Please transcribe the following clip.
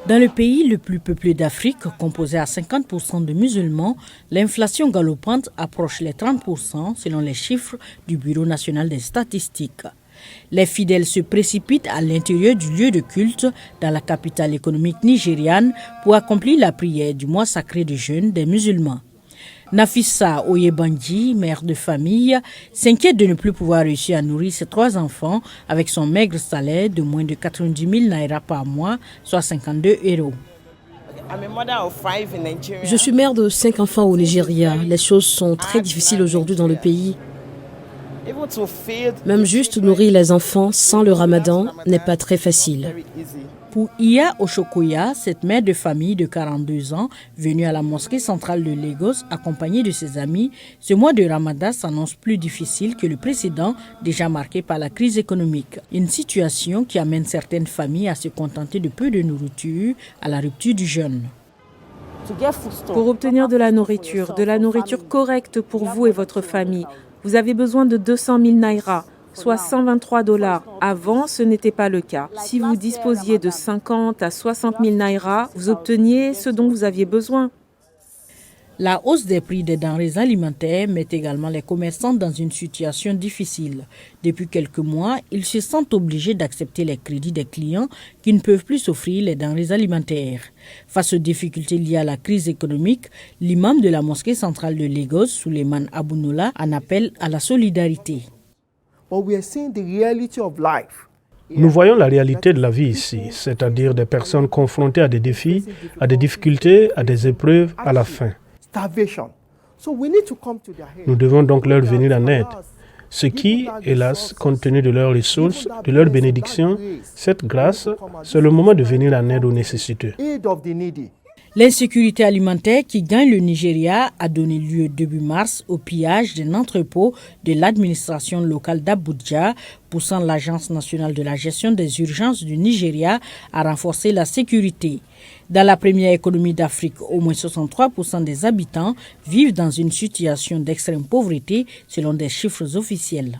Dans le pays le plus peuplé d'Afrique, composé à 50% de musulmans, l'inflation galopante approche les 30% selon les chiffres du Bureau national des statistiques. Les fidèles se précipitent à l'intérieur du lieu de culte dans la capitale économique nigériane pour accomplir la prière du mois sacré de jeûne des musulmans. Nafissa Oyebandji, mère de famille, s'inquiète de ne plus pouvoir réussir à nourrir ses 3 enfants avec son maigre salaire de moins de 90 000 naira par mois, soit 52 €. Je suis mère de 5 enfants au Nigeria. Les choses sont très difficiles aujourd'hui dans le pays. Même juste nourrir les enfants sans le ramadan n'est pas très facile. Pour Iya Oshokoya, cette mère de famille de 42 ans, venue à la mosquée centrale de Lagos accompagnée de ses amis, ce mois de Ramadan s'annonce plus difficile que le précédent, déjà marqué par la crise économique. Une situation qui amène certaines familles à se contenter de peu de nourriture à la rupture du jeûne. Pour obtenir de la nourriture correcte pour vous et votre famille, vous avez besoin de 200 000 naira, soit 123 $. Avant, ce n'était pas le cas. Si vous disposiez de 50 à 60 000 naira, vous obteniez ce dont vous aviez besoin. La hausse des prix des denrées alimentaires met également les commerçants dans une situation difficile. Depuis quelques mois, ils se sentent obligés d'accepter les crédits des clients qui ne peuvent plus s'offrir les denrées alimentaires. Face aux difficultés liées à la crise économique, l'imam de la mosquée centrale de Lagos, Suleiman Abounoula, en appelle à la solidarité. Nous voyons la réalité de la vie ici, c'est-à-dire des personnes confrontées à des défis, à des difficultés, à des épreuves, à la faim. Nous devons donc leur venir en aide. Ce qui, hélas, compte tenu de leurs ressources, de leurs bénédictions, cette grâce, c'est le moment de venir en aide aux nécessiteux. L'insécurité alimentaire qui gagne le Nigeria a donné lieu début mars au pillage d'un entrepôt de l'administration locale d'Abuja, poussant l'Agence nationale de la gestion des urgences du Nigeria à renforcer la sécurité. Dans la première économie d'Afrique, au moins 63% des habitants vivent dans une situation d'extrême pauvreté selon des chiffres officiels.